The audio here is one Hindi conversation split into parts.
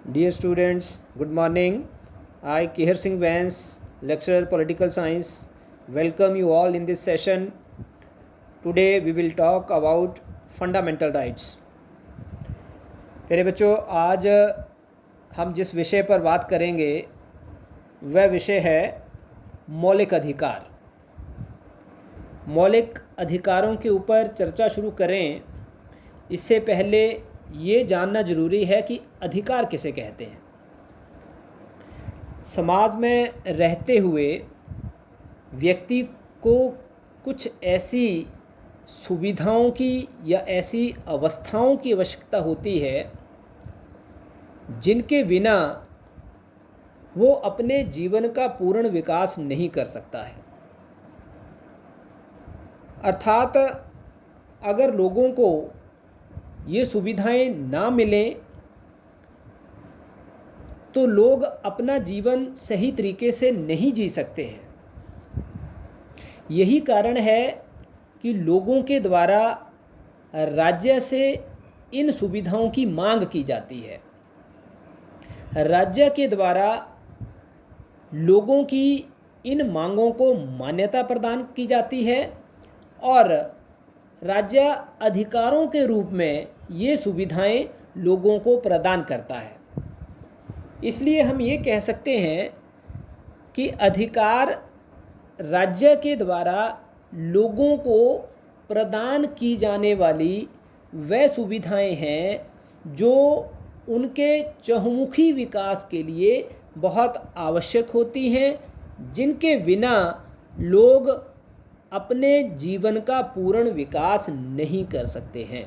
Dear students, good morning. I, Kehar Singh Vance, lecturer Political Science, welcome you all in this session. Today we will talk about fundamental rights. प्यारे बच्चों, आज हम जिस विषय पर बात करेंगे वह विषय है मौलिक अधिकार। मौलिक अधिकारों के ऊपर चर्चा शुरू करें इससे पहले ये जानना ज़रूरी है कि अधिकार किसे कहते हैं। समाज में रहते हुए व्यक्ति को कुछ ऐसी सुविधाओं की या ऐसी अवस्थाओं की आवश्यकता होती है जिनके बिना वो अपने जीवन का पूर्ण विकास नहीं कर सकता है। अर्थात अगर लोगों को ये सुविधाएं ना मिलें तो लोग अपना जीवन सही तरीके से नहीं जी सकते हैं। यही कारण है कि लोगों के द्वारा राज्य से इन सुविधाओं की मांग की जाती है। राज्य के द्वारा लोगों की इन मांगों को मान्यता प्रदान की जाती है और राज्य अधिकारों के रूप में ये सुविधाएं लोगों को प्रदान करता है। इसलिए हम ये कह सकते हैं कि अधिकार राज्य के द्वारा लोगों को प्रदान की जाने वाली वह सुविधाएं हैं जो उनके चहुमुखी विकास के लिए बहुत आवश्यक होती हैं, जिनके बिना लोग अपने जीवन का पूर्ण विकास नहीं कर सकते हैं।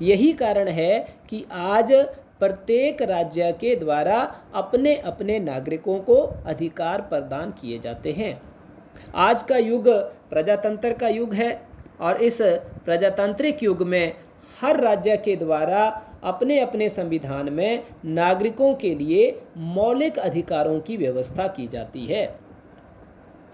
यही कारण है कि आज प्रत्येक राज्य के द्वारा अपने अपने नागरिकों को अधिकार प्रदान किए जाते हैं। आज का युग प्रजातंत्र का युग है और इस प्रजातांत्रिक युग में हर राज्य के द्वारा अपने अपने संविधान में नागरिकों के लिए मौलिक अधिकारों की व्यवस्था की जाती है।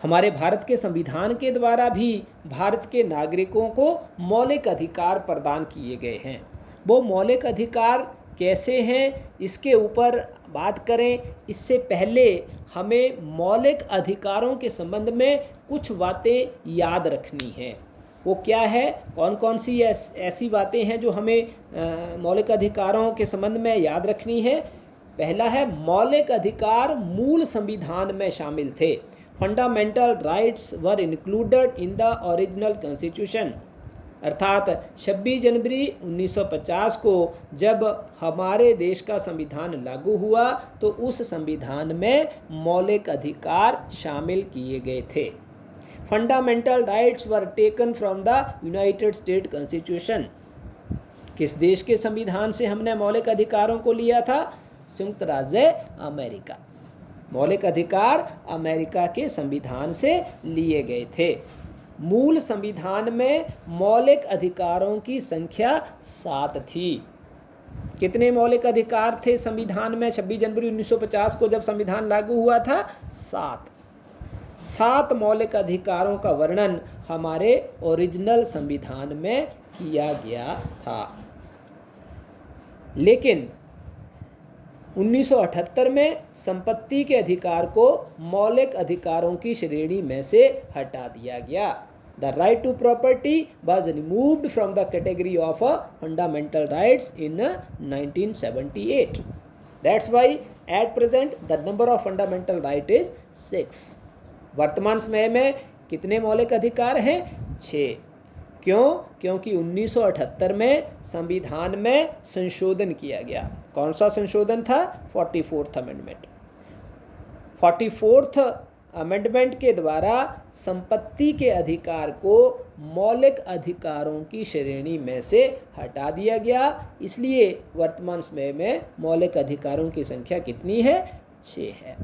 हमारे भारत के संविधान के द्वारा भी भारत के नागरिकों को मौलिक अधिकार प्रदान किए गए हैं। वो मौलिक अधिकार कैसे हैं इसके ऊपर बात करें इससे पहले हमें मौलिक अधिकारों के संबंध में कुछ बातें याद रखनी हैं। वो क्या है, कौन कौन सी ऐसी बातें हैं जो हमें मौलिक अधिकारों के संबंध में याद रखनी है। पहला है, मौलिक अधिकार मूल संविधान में शामिल थे। Fundamental rights were included in the original constitution. अर्थात 26 जनवरी 1950 को जब हमारे देश का संविधान लागू हुआ तो उस संविधान में मौलिक अधिकार शामिल किए गए थे। Fundamental rights were taken from the United state constitution. किस देश के संविधान से हमने मौलिक अधिकारों को लिया था? संयुक्त राज्य अमेरिका। मौलिक अधिकार अमेरिका के संविधान से लिए गए थे। मूल संविधान में मौलिक अधिकारों की संख्या 7 थी। कितने मौलिक अधिकार थे संविधान में 26 जनवरी 1950 को जब संविधान लागू हुआ था? 7 मौलिक अधिकारों का वर्णन हमारे ओरिजिनल संविधान में किया गया था। लेकिन 1978 में संपत्ति के अधिकार को मौलिक अधिकारों की श्रेणी में से हटा दिया गया। The right to property was removed from the category of fundamental rights in 1978. That's why at present the number of fundamental right is 6. वर्तमान समय में कितने मौलिक अधिकार हैं? 6। क्यों? क्योंकि 1978 में संविधान में संशोधन किया गया। कौन सा संशोधन था? 44th amendment. 44th अमेंडमेंट के द्वारा संपत्ति के अधिकार को मौलिक अधिकारों की श्रेणी में से हटा दिया गया। इसलिए वर्तमान समय में मौलिक अधिकारों की संख्या कितनी है? 6 है।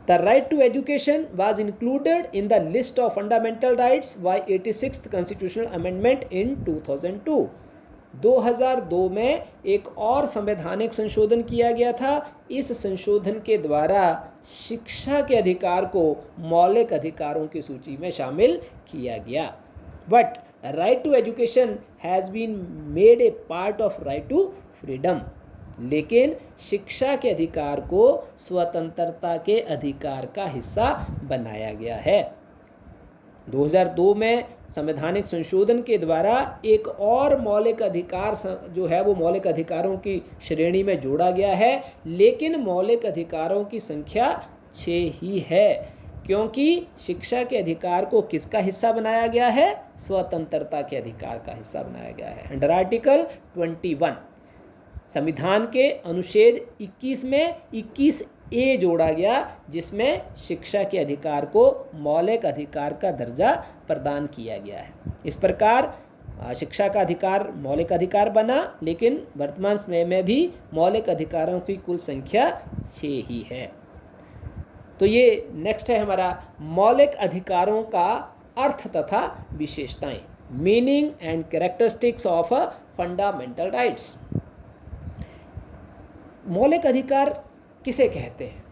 The right to education was included in the list of fundamental rights by 86th Constitutional Amendment in 2002. 2002 में एक और संवैधानिक संशोधन किया गया था। इस संशोधन के द्वारा शिक्षा के अधिकार को मौलिक अधिकारों की सूची में शामिल किया गया। But right to education has been made a part of right to freedom. लेकिन शिक्षा के अधिकार को स्वतंत्रता के अधिकार का हिस्सा बनाया गया है। 2002 में संवैधानिक संशोधन के द्वारा एक और मौलिक अधिकार जो है वो मौलिक अधिकारों की श्रेणी में जोड़ा गया है, लेकिन मौलिक अधिकारों की संख्या 6 ही है, क्योंकि शिक्षा के अधिकार को किसका हिस्सा बनाया गया है? स्वतंत्रता के अधिकार का हिस्सा बनाया गया है। अंडर आर्टिकल 21 संविधान के अनुच्छेद 21 में 21A जोड़ा गया, जिसमें शिक्षा के अधिकार को मौलिक अधिकार का दर्जा प्रदान किया गया है। इस प्रकार शिक्षा का अधिकार मौलिक अधिकार बना, लेकिन वर्तमान समय में भी मौलिक अधिकारों की कुल संख्या 6 ही है। तो ये नेक्स्ट है हमारा मौलिक अधिकारों का अर्थ तथा विशेषताएं, meaning and characteristics of fundamental rights. मौलिक अधिकार किसे कहते हैं?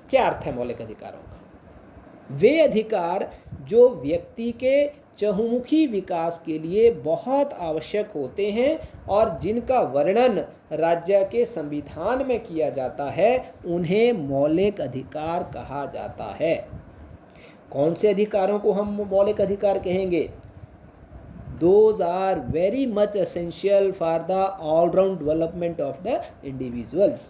क्या अर्थ है मौलिक अधिकारों का? वे अधिकार जो व्यक्ति के चहुमुखी विकास के लिए बहुत आवश्यक होते हैं और जिनका वर्णन राज्य के संविधान में किया जाता है, उन्हें मौलिक अधिकार कहा जाता है। कौन से अधिकारों को हम मौलिक अधिकार कहेंगे? Those are very much essential for the all-round development of the individuals.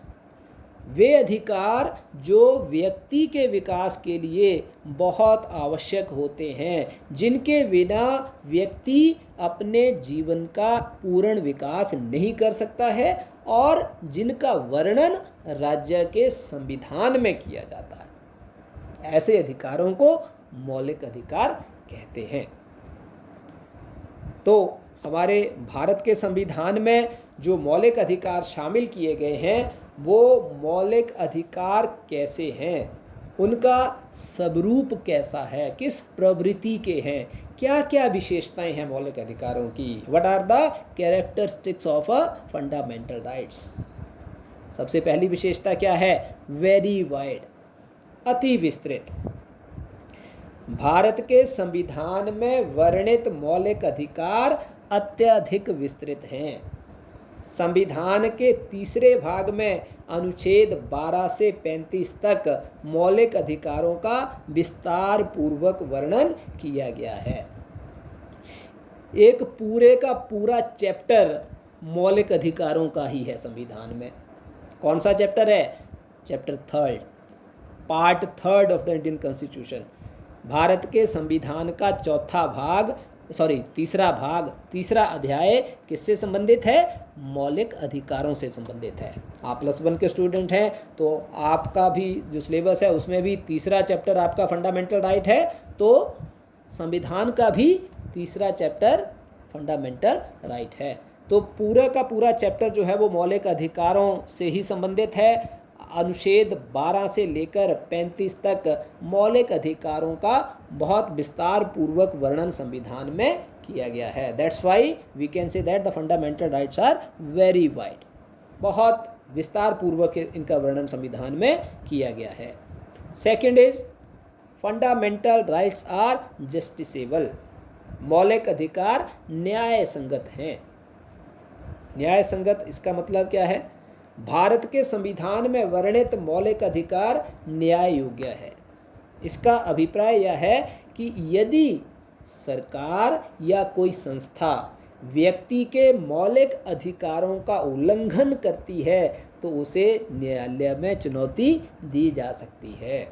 वे अधिकार जो व्यक्ति के विकास के लिए बहुत आवश्यक होते हैं, जिनके बिना व्यक्ति अपने जीवन का पूर्ण विकास नहीं कर सकता है और जिनका वर्णन राज्य के संविधान में किया जाता है, ऐसे अधिकारों को मौलिक अधिकार कहते हैं। तो हमारे भारत के संविधान में जो मौलिक अधिकार शामिल किए गए हैं, वो मौलिक अधिकार कैसे हैं, उनका स्वरूप कैसा है, किस प्रवृत्ति के हैं, क्या क्या विशेषताएं हैं मौलिक अधिकारों की, what are the characteristics of a fundamental rights. सबसे पहली विशेषता क्या है? वेरी वाइड, अति विस्तृत। भारत के संविधान में वर्णित मौलिक अधिकार अत्यधिक विस्तृत हैं। संविधान के तीसरे भाग में अनुच्छेद 12 से 35 तक मौलिक अधिकारों का विस्तार पूर्वक वर्णन किया गया है। एक पूरे का पूरा चैप्टर मौलिक अधिकारों का ही है संविधान में। कौन सा चैप्टर है? Chapter 3, part 3 of the Indian constitution. Bharat के संविधान का तीसरा अध्याय किससे संबंधित है? मौलिक अधिकारों से संबंधित है। आप +1 के स्टूडेंट हैं तो आपका भी जो सिलेबस है उसमें भी तीसरा चैप्टर आपका फंडामेंटल राइट है, तो संविधान का भी तीसरा चैप्टर फंडामेंटल राइट है। तो पूरा का पूरा चैप्टर जो है वो मौलिक अधिकारों से ही संबंधित है। अनुच्छेद 12 से लेकर 35 तक मौलिक अधिकारों का बहुत विस्तार पूर्वक वर्णन संविधान में किया गया है। That's why we can say that the fundamental rights are very wide. बहुत विस्तार पूर्वक इनका वर्णन संविधान में किया गया है। Second is fundamental rights are justiciable. मौलिक अधिकार न्याय संगत हैं। न्याय संगत इसका मतलब क्या है? भारत के संविधान में वर्णित मौलिक अधिकार न्याय योग्य है। इसका अभिप्राय यह है कि यदि सरकार या कोई संस्था व्यक्ति के मौलिक अधिकारों का उल्लंघन करती है तो उसे न्यायालय में चुनौती दी जा सकती है।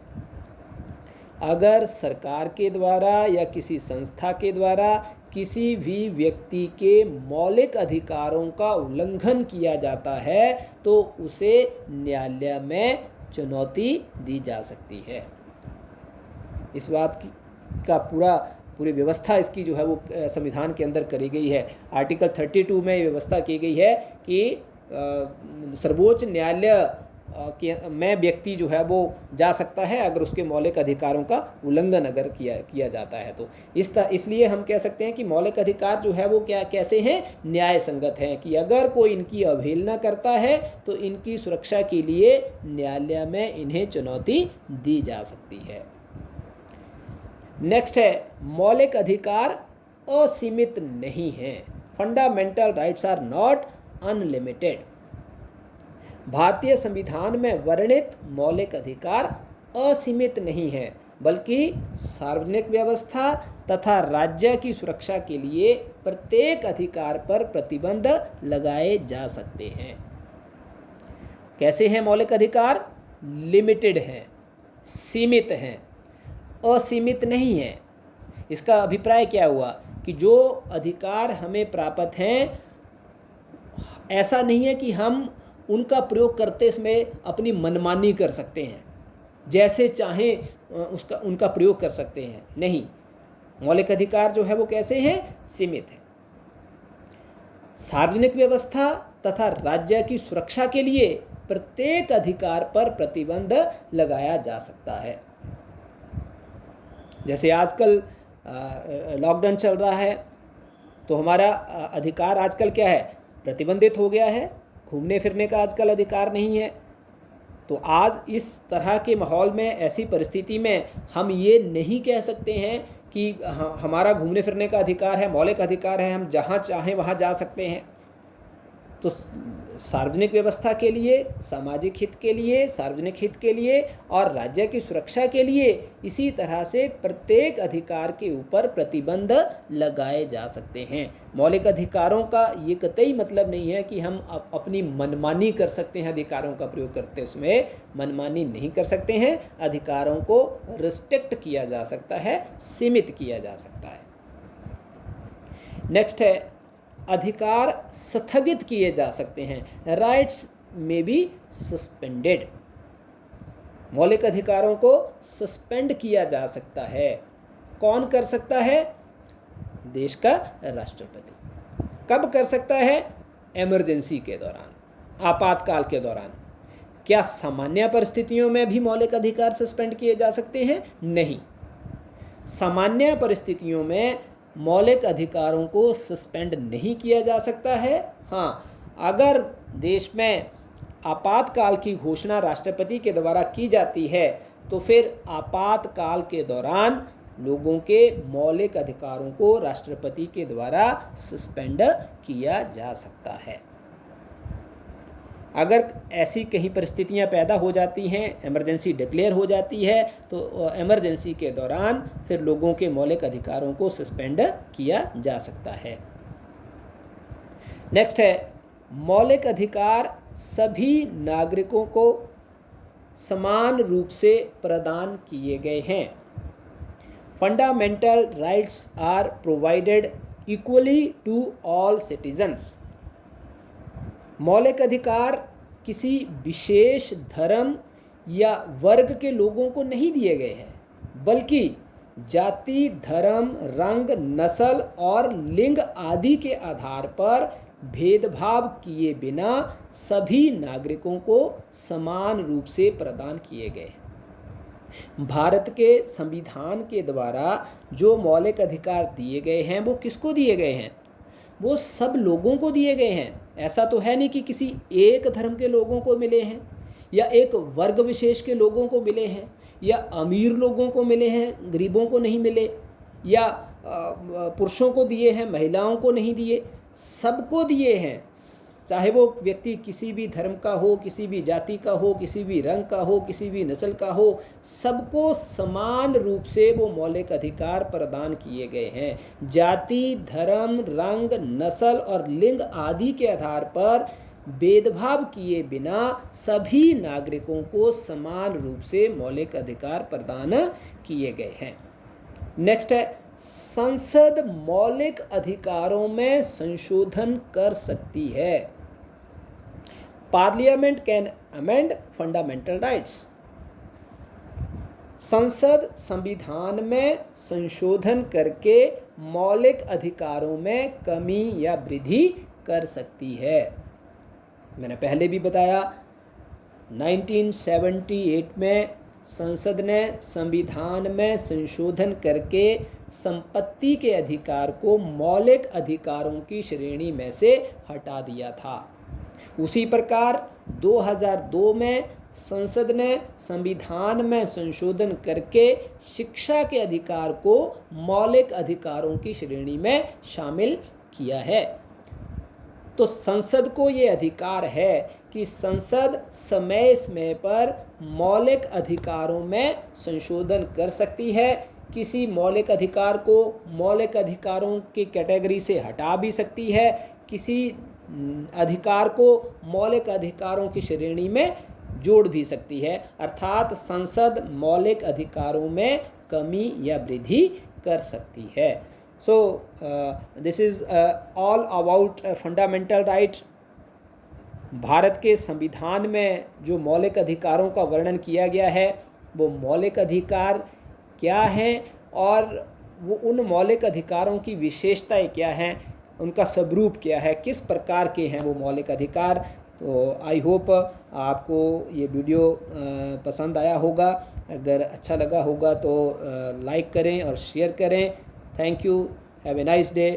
अगर सरकार के द्वारा या किसी संस्था के द्वारा किसी भी व्यक्ति के मौलिक अधिकारों का उल्लंघन किया जाता है तो उसे न्यायालय में चुनौती दी जा सकती है। इस बात का पूरी व्यवस्था इसकी जो है वो संविधान के अंदर करी गई है। आर्टिकल 32 में ये व्यवस्था की गई है कि सर्वोच्च न्यायालय में व्यक्ति जो है वो जा सकता है अगर उसके मौलिक अधिकारों का उल्लंघन अगर किया जाता है तो। इसलिए हम कह सकते हैं कि मौलिक अधिकार जो है वो कैसे हैं? न्याय संगत हैं, कि अगर कोई इनकी अवहेलना करता है तो इनकी सुरक्षा के लिए न्यायालय में इन्हें चुनौती दी जा सकती है। नेक्स्ट है मौलिक अधिकार असीमित नहीं हैं। Fundamental rights are not unlimited. भारतीय संविधान में वर्णित मौलिक अधिकार असीमित नहीं है, बल्कि सार्वजनिक व्यवस्था तथा राज्य की सुरक्षा के लिए प्रत्येक अधिकार पर प्रतिबंध लगाए जा सकते हैं। कैसे हैं मौलिक अधिकार? लिमिटेड हैं, सीमित हैं, असीमित नहीं हैं। इसका अभिप्राय क्या हुआ कि जो अधिकार हमें प्राप्त हैं, ऐसा नहीं है कि हम उनका प्रयोग करते समय अपनी मनमानी कर सकते हैं, जैसे चाहें उनका प्रयोग कर सकते हैं। नहीं, मौलिक अधिकार जो है वो कैसे हैं? सीमित है। सार्वजनिक व्यवस्था तथा राज्य की सुरक्षा के लिए प्रत्येक अधिकार पर प्रतिबंध लगाया जा सकता है। जैसे आजकल लॉकडाउन चल रहा है, तो हमारा अधिकार आजकल क्या है? प्रतिबंधित हो गया है। घूमने फिरने का आजकल अधिकार नहीं है। तो आज इस तरह के माहौल में, ऐसी परिस्थिति में हम ये नहीं कह सकते हैं कि हमारा घूमने फिरने का अधिकार है, मौलिक अधिकार है, हम जहाँ चाहें वहाँ जा सकते हैं। तो सार्वजनिक व्यवस्था के लिए, सामाजिक हित के लिए, सार्वजनिक हित के लिए और राज्य की सुरक्षा के लिए इसी तरह से प्रत्येक अधिकार के ऊपर प्रतिबंध लगाए जा सकते हैं। मौलिक अधिकारों का ये कतई मतलब नहीं है कि हम अपनी मनमानी कर सकते हैं। अधिकारों का प्रयोग करते समय मनमानी नहीं कर सकते हैं। अधिकारों को रिस्ट्रिक्ट किया जा सकता है, सीमित किया जा सकता है। नेक्स्ट है, अधिकार स्थगित किए जा सकते हैं। राइट्स में बी सस्पेंडेड। मौलिक अधिकारों को सस्पेंड किया जा सकता है। कौन कर सकता है? देश का राष्ट्रपति। कब कर सकता है? इमरजेंसी के दौरान, आपातकाल के दौरान। क्या सामान्य परिस्थितियों में भी मौलिक अधिकार सस्पेंड किए जा सकते हैं? नहीं। सामान्य परिस्थितियों में मौलिक अधिकारों को सस्पेंड नहीं किया जा सकता है। हाँ, अगर देश में आपातकाल की घोषणा राष्ट्रपति के द्वारा की जाती है, तो फिर आपातकाल के दौरान लोगों के मौलिक अधिकारों को राष्ट्रपति के द्वारा सस्पेंड किया जा सकता है। अगर ऐसी कहीं परिस्थितियां पैदा हो जाती हैं, इमरजेंसी डिक्लेयर हो जाती है, तो इमरजेंसी के दौरान फिर लोगों के मौलिक अधिकारों को सस्पेंड किया जा सकता है। नेक्स्ट है, मौलिक अधिकार सभी नागरिकों को समान रूप से प्रदान किए गए हैं। Fundamental rights are provided equally to all citizens. मौलिक अधिकार किसी विशेष धर्म या वर्ग के लोगों को नहीं दिए गए हैं, बल्कि जाति, धर्म, रंग, नस्ल और लिंग आदि के आधार पर भेदभाव किए बिना सभी नागरिकों को समान रूप से प्रदान किए गए हैं। भारत के संविधान के द्वारा जो मौलिक अधिकार दिए गए हैं, वो किसको दिए गए हैं? वो सब लोगों को दिए गए हैं। ऐसा तो है नहीं कि किसी एक धर्म के लोगों को मिले हैं, या एक वर्ग विशेष के लोगों को मिले हैं, या अमीर लोगों को मिले हैं, गरीबों को नहीं मिले, या पुरुषों को दिए हैं, महिलाओं को नहीं दिए। सबको दिए हैं, चाहे वो व्यक्ति किसी भी धर्म का हो, किसी भी जाति का हो, किसी भी रंग का हो, किसी भी नस्ल का हो, सबको समान रूप से वो मौलिक अधिकार प्रदान किए गए हैं। जाति, धर्म, रंग, नस्ल और लिंग आदि के आधार पर भेदभाव किए बिना सभी नागरिकों को समान रूप से मौलिक अधिकार प्रदान किए गए हैं। नेक्स्ट है, संसद मौलिक अधिकारों में संशोधन कर सकती है। Parliament can amend fundamental rights. संसद संविधान में संशोधन करके मौलिक अधिकारों में कमी या वृद्धि कर सकती है। मैंने पहले भी बताया, 1978 में संसद ने संविधान में संशोधन करके संपत्ति के अधिकार को मौलिक अधिकारों की श्रेणी में से हटा दिया था। उसी प्रकार 2002 में संसद ने संविधान में संशोधन करके शिक्षा के अधिकार को मौलिक अधिकारों की श्रेणी में शामिल किया है। तो संसद को ये अधिकार है कि संसद समय समय पर मौलिक अधिकारों में संशोधन कर सकती है। किसी मौलिक अधिकार को मौलिक अधिकारों की कैटेगरी से हटा भी सकती है, किसी अधिकार को मौलिक अधिकारों की श्रेणी में जोड़ भी सकती है। अर्थात संसद मौलिक अधिकारों में कमी या वृद्धि कर सकती है। So this is all about fundamental right. Bharat के संविधान में जो मौलिक अधिकारों का वर्णन किया गया है वो मौलिक अधिकार क्या हैं और वो उन मौलिक अधिकारों की विशेषताएं क्या हैं, उनका स्वरूप क्या है, किस प्रकार के हैं वो मौलिक अधिकार। तो आई होप आपको ये वीडियो पसंद आया होगा। अगर अच्छा लगा होगा तो लाइक करें और शेयर करें। Thank you. Have a nice day.